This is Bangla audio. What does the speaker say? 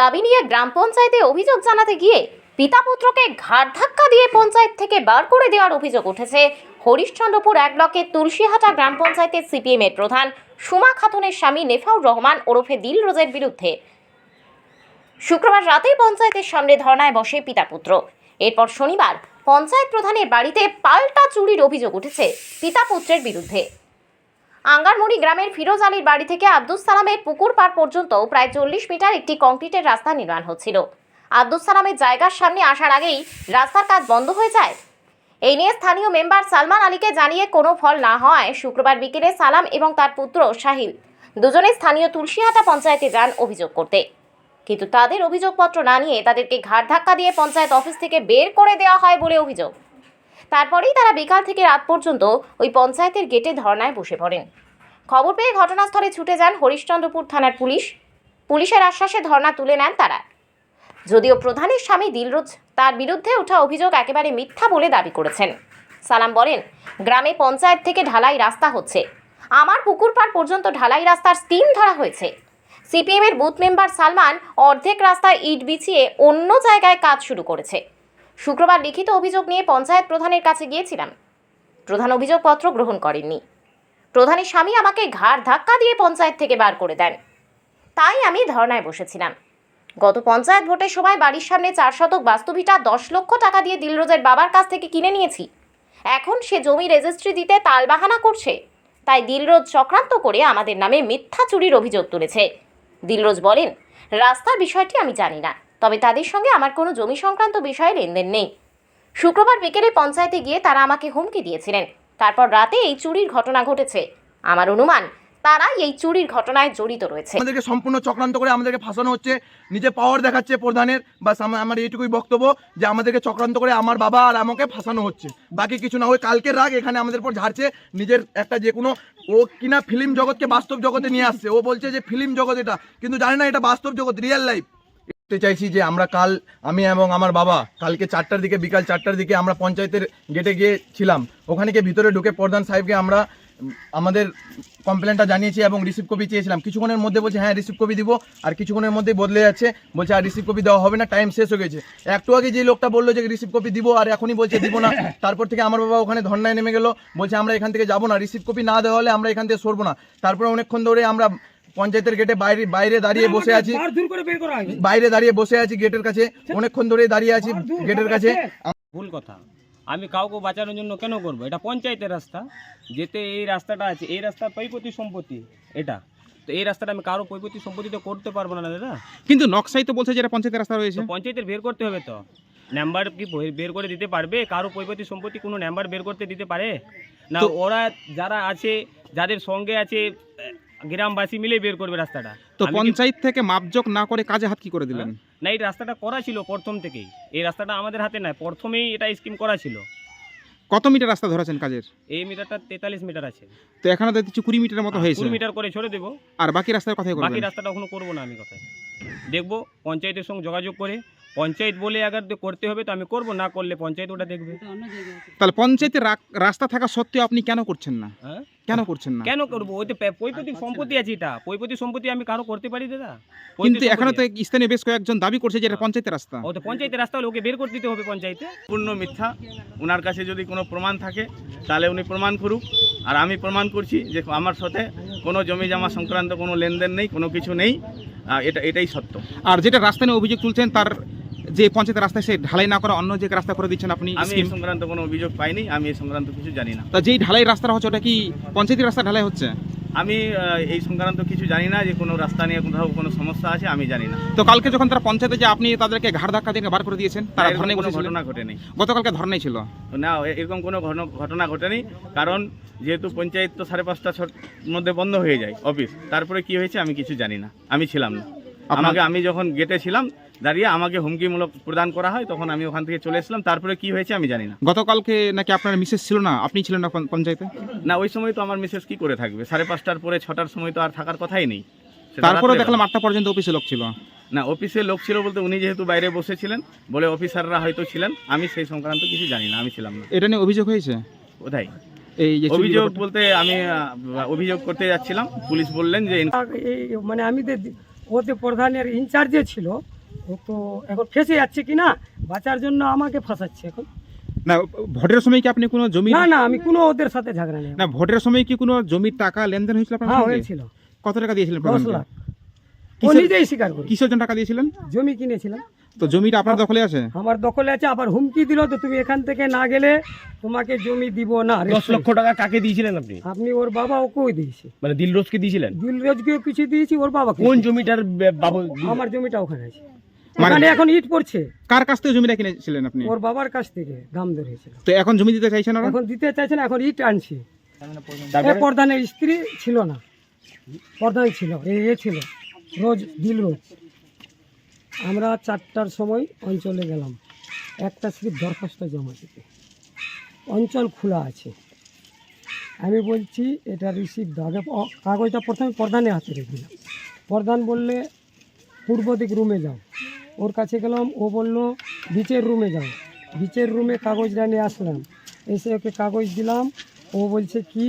দাবি নিয়ে গ্রাম পঞ্চায়েতে অভিযোগ জানাতে গিয়ে পিতা পুত্রকে ঘাড় ধাক্কা দিয়ে পঞ্চায়েত থেকে বার করে দেওয়ার অভিযোগ উঠেছে হরিশ্চন্দ্রপুর 1 ব্লকের তুলসীহাটা গ্রাম পঞ্চায়েতের সিপিএমের প্রধান সুমা খাতুনের স্বামী নেফাউর রহমান ওরফে দিলরোজের বিরুদ্ধে। শুক্রবার রাতেই পঞ্চায়েতের সামনে ধর্নায় বসে পিতা পুত্র। এরপর শনিবার পঞ্চায়েত প্রধানের বাড়িতে পাল্টা চুরির অভিযোগ উঠেছে পিতা পুত্রের বিরুদ্ধে। আঙ্গারমুড়ি গ্রামের ফিরোজ আলীর বাড়ি থেকে আব্দুস সালামের পুকুর পাড় পর্যন্ত প্রায় 40 মিটার একটি কংক্রিটের রাস্তা নির্মাণ হচ্ছিল। আব্দুস সালামের জায়গার সামনে আসার আগেই রাস্তার কাজ বন্ধ হয়ে যায়। এই নিয়ে স্থানীয় মেম্বার সালমান আলীকে জানিয়ে কোনো ফল না হয় শুক্রবার বিকেলে সালাম এবং তার পুত্র সাহিল দুজনে স্থানীয় তুলসীহাটা পঞ্চায়েতে যান অভিযোগ করতে। কিন্তু তাদের অভিযোগপত্র না নিয়ে তাদেরকে ঘাড় ধাক্কা দিয়ে পঞ্চায়েত অফিস থেকে বের করে দেওয়া হয় বলে অভিযোগ। তারপরেই তারা বিকাল থেকে রাত পর্যন্ত ওই পঞ্চায়েতের গেটে ধর্নায় বসে পড়েন। খবর পেয়ে ঘটনাস্থলে ছুটে যান হরিশ্চন্দ্রপুর থানার পুলিশের আশ্বাসে ধর্না তুলে নেন তারা। যদিও প্রধানের স্বামী দিলরোজ তার বিরুদ্ধে ওঠা অভিযোগ একেবারে মিথ্যা বলে দাবি করেছেন। সালাম বলেন, গ্রামে পঞ্চায়েত থেকে ঢালাই রাস্তা হচ্ছে, আমার পুকুর পাড় পর্যন্ত ঢালাই রাস্তার স্টিম ধরা হয়েছে। সিপিএমের বুথ মেম্বার সালমান অর্ধেক রাস্তায় ইট বিছিয়ে অন্য জায়গায় কাজ শুরু করেছে। শুক্রবার লিখিত অভিযোগ নিয়ে পঞ্চায়েত প্রধানের কাছে গিয়েছিলাম, প্রধান অভিযোগপত্র গ্রহণ করেননি। প্রধানের স্বামী আমাকে ঘাড় ধাক্কা দিয়ে পঞ্চায়েত থেকে বার করে দেন, তাই আমি ধর্নায় বসেছিলাম। গত পঞ্চায়েত ভোটের সময় বাড়ির সামনে 4 শতক বাস্তুভিটা 10 লক্ষ টাকা দিয়ে দিলরোজের বাবার কাছ থেকে কিনে নিয়েছি। এখন সে জমি রেজিস্ট্রি দিতে তালবাহানা করছে, তাই দিলরোজ চক্রান্ত করে আমাদের নামে মিথ্যা চুরির অভিযোগ তুলেছে। দিলরোজ বলেন, রাস্তার বিষয়টি আমি জানি না, তবে তাদের সঙ্গে আমার কোনো জমি সংক্রান্ত বিষয়ে লেনদেন নেই। শুক্রবার বিকেলে পঞ্চায়েতে গিয়ে তারা আমাকে হুমকি দিয়েছিলেন। তারপর রাতে এই চুরির ঘটনা ঘটেছে। আমার অনুমান তারা এই চুরির ঘটনায় জড়িত রয়েছে। আমাদেরকে সম্পূর্ণ চক্রান্ত করে আমাদেরকে ফাঁসানো হচ্ছে, নিজে পাওয়ার দেখাচ্ছে প্রধানের। বাস আমার এইটুকুই বক্তব্য যে আমাদেরকে চক্রান্ত করে আমার বাবা আর আমাকে ফাঁসানো হচ্ছে, বাকি কিছু না। ওই কালকের রাগ এখানে আমাদের পর ঝাড়ছে, নিজের একটা যে কোনো ও কিনা ফিল্ম জগৎকে বাস্তব জগতে নিয়ে আসছে। ও বলছে যে ফিল্ম জগৎ এটা, কিন্তু জানে না এটা বাস্তব জগৎ, রিয়েল লাইফ। চাইছি যে আমরা আমি এবং আমার বাবা কালকে 4টার দিকে, বিকাল 4টার দিকে আমরা পঞ্চায়েতের গেটে গিয়েছিলাম। ওখানে গিয়ে ভিতরে ঢুকে প্রধান সাহেবকে আমরা আমাদের কমপ্লেনটা জানিয়েছি এবং রিসিভ কপি চেয়েছিলাম। কিছুক্ষণের মধ্যে বলছে হ্যাঁ রিসিভ কপি দিব, আর কিছুক্ষণের মধ্যে বদলে যাচ্ছে, বলছে আর রিসিভ কপি দেওয়া হবে না, টাইম শেষ হয়ে গেছে। একটু আগে যে লোকটা বললো যে রিসিভ কপি দিব আর এখনই বলছে দিব না, তারপর থেকে আমার বাবা ওখানে ধর্নায় নেমে গেল, বলছে আমরা এখান থেকে যাবো না, রিসিভ কপি না দেওয়া হলে আমরা এখান থেকে সরবো না। তারপরে অনেকক্ষণ ধরে আমরা পঞ্চায়েতের গেটে বাইরে দাঁড়িয়ে বসে আছি, গেটের কাছে অনেকক্ষণ ধরে দাঁড়িয়ে আছি গেটের কাছে। ভুল কথা, আমি কাউকে বাঁচানোর জন্য কেন করব? এটা পঞ্চায়েতের রাস্তা, যেতে এই রাস্তাটা আছে, এই রাস্তা পৈপতি সম্পত্তি এটা, তো এই রাস্তাটা আমি কারো পৈপতি সম্পত্তিতে করতে পারবো না দাদা। কিন্তু নকশাই তো বলছে যে এটা পঞ্চায়েতের রাস্তা রয়েছে। পঞ্চায়েতের বের করতে হবে তো, নাম্বার কি বের করে দিতে পারবে? কারো পৈপতি সম্পত্তি কোনো নাম্বার বের করতে দিতে পারে না? ওরা যারা আছে, যাদের সঙ্গে আছে গ্রামবাসী মিলে বের করবে রাস্তাটা। তো পঞ্চায়েত থেকে মাপজোক না করে কাজে হাত কি করে দিলেন? না, এই রাস্তাটা করা ছিল প্রথম থেকেই, এই রাস্তাটা আমাদের হাতে নাই, প্রথমেই এটা স্কিম করা ছিল। কত মিটার রাস্তা ধরেছেন কাজের? এই মিটারটা 43 মিটার আছে, তো এখানে তো 20 মিটারের মতো হয়েছে। 20 মিটার করে ছেড়ে দেবো, আর বাকি রাস্তার কথাই করবেন? বাকি রাস্তাটা এখনো করবো না আমি, কথাই দেখবো পঞ্চায়েতের সঙ্গে যোগাযোগ করে। পঞ্চায়েত বলে আগে করতে হবে তো আমি করবো, না করলে পঞ্চায়েত ওটা দেখবে। তাহলে পঞ্চায়েতের রাস্তা থাকা সত্ত্বেও আপনি কেন করছেন না? হ্যাঁ, কেন করছেন না? কেন করবো? ওই তো পৈপতিক সম্পত্তি আছে, এটা পৈপতিক সম্পত্তি আমি কারো করতে পারি দাদা? কিন্তু এখানে তো স্থানীয় বেশ কয়েকজন দাবি করছে যে এটা পঞ্চায়েতের রাস্তা। ও তো পঞ্চায়েতের রাস্তা হলে ওকে বের করে দিতে হবে পঞ্চায়েতে। পূর্ণ মিথ্যা। ওনার কাছে যদি কোনো প্রমাণ থাকে তাহলে উনি প্রমাণ করুক, আর আমি প্রমাণ করছি যে আমার সাথে কোনো জমি জমা সংক্রান্ত কোনো লেনদেন নেই, কোনো কিছু নেই, এটাই সত্য। আর যেটা রাস্তা নিয়ে অভিযোগ তুলছেন, তার যে পঞ্চায়েতের রাস্তায় সে ঢালাই না করা অন্য যে রাস্তা করে দিচ্ছেন আপনি। আমি এই সংক্রান্ত কোনো অভিযোগ পাইনি, আমি এই সংক্রান্ত কিছু জানি না। তা যেই ঢালাই রাস্তা হচ্ছে ওটা কি পঞ্চায়েতের রাস্তা ঢালাই হচ্ছে? আমি এই সংক্রান্ত কিছু জানি না, যে কোনো রাস্তা নিয়ে কোথাও কোনো সমস্যা আছে আমি জানি না। তো কালকে যখন তারা পঞ্চায়েতে যে আপনি তাদেরকে ঘাড় ধাক্কা দিয়ে বার করে দিয়েছেন, তারা ধর্নায় কোনো বসেছিলেন? ঘটনা ঘটেনি। গতকালকে ধর্নায় ছিল না, এরকম কোনো ঘটনা ঘটেনি, কারণ যেহেতু পঞ্চায়েত তো 5:30টার মধ্যে বন্ধ হয়ে যায় অফিস। তারপরে কি হয়েছে আমি কিছু জানি না, আমি ছিলাম না। আমি যখন গেটে ছিলাম দাঁড়িয়ে, আমাকে হুমকিমূলক প্রদান করা হয়, তখন আমি ওখান থেকে চলে এসলাম। তারপরে কি হয়েছে আমি জানি না। গতকালকে নাকি আপনার মিসেস ছিল না, আপনি ছিলেন না পঞ্চায়েতে? না, ওই সময় তো আমার মিসেস কি করে থাকবে? 5:30টার পরে 6টার সময় তো আর থাকার কথাই নেই। তারপরে দেখলাম 8টা পর্যন্ত অফিসে লোক ছিল। না, অফিসে লোক ছিল বলতে উনি যেহেতু বাইরে বসেছিলেন বলে অফিসাররা হয়তো ছিলেন, আমি সেই সংক্রান্ত কিছু জানি না, আমি ছিলাম না। এটা নিয়ে অভিযোগ হয়েছে কোথায়? এই যে অভিযোগ বলতে আমি অভিযোগ করতে যাচ্ছিলাম, পুলিশ বললেন যে মানে আমি ওতে প্রধানের ইনচার্জে ছিল, ও তো এখন ফেসে যাচ্ছে কি না বাঁচার জন্য আমাকে ফাঁসাচ্ছে এখন। না ভোটের সময় কি আপনি কোনো জমি না আমি কোনো ওদের সাথে ঝগড়া নেই। না ভোটের সময় কি কোনো জমির টাকা লেনদেন হয়েছিল আপনার হ্যাঁ সঙ্গে? হয়েছিল, কত টাকা দিয়েছিলেন 10 প্রধানকে? লাখ। ও কিসের- নিজেই স্বীকার করি, কিসের জন্য টাকা দিয়েছিলেন? জমি কিনেছিলাম, তো জমিটা আপনার দখলে আছে? আমার দখলে আছে। আবার হুমকি দিল তো তুমি এখান থেকে না গেলে তোমাকে জমি দিব না। 10 লক্ষ টাকা কাকে দিয়েছিলেন আপনি? আপনি ওর বাবা ওকেও দিয়েছি, মানে দিলরোজকে দিয়েছিলেন? দিলরাজকেও কিছু দিয়েছি, ওর বাবাকে। কোন জমিটার বাবদ? আমার জমিটা ওখানে আছে, মানে- ওখানে এখন ইট পড়ছে। কার কাছ থেকে জমিটা কিনেছিলেন আপনি? ওর বাবার কাছ থেকে দাম দর হয়েছিল, তো এখন জমি দিতে চাইছেন ওরা? এখন দিতে চাইছে না, এখন ইট আনছি। তারপরে? প্রধানের স্ত্রী ছিল না, প্রধান ছিল, এ ছিল রোজ দিলরোজ। আমরা 4টার সময় অঞ্চলে গেলাম, একটা স্লিপ দরখাস্ত জমা দিতে। অঞ্চল খোলা আছে, আমি বলছি এটা রিসিভ দাও। আগে কাগজটা প্রথমে প্রধানের হাতে রেখে দিলাম। প্রধান বললে পূর্ব দিক রুমে যাও, ওর কাছে গেলাম, ও বলল বিচের রুমে যাও। বিচের রুমে কাগজটা নিয়ে আসলাম, এসে ওকে কাগজ দিলাম। ও বলছে কি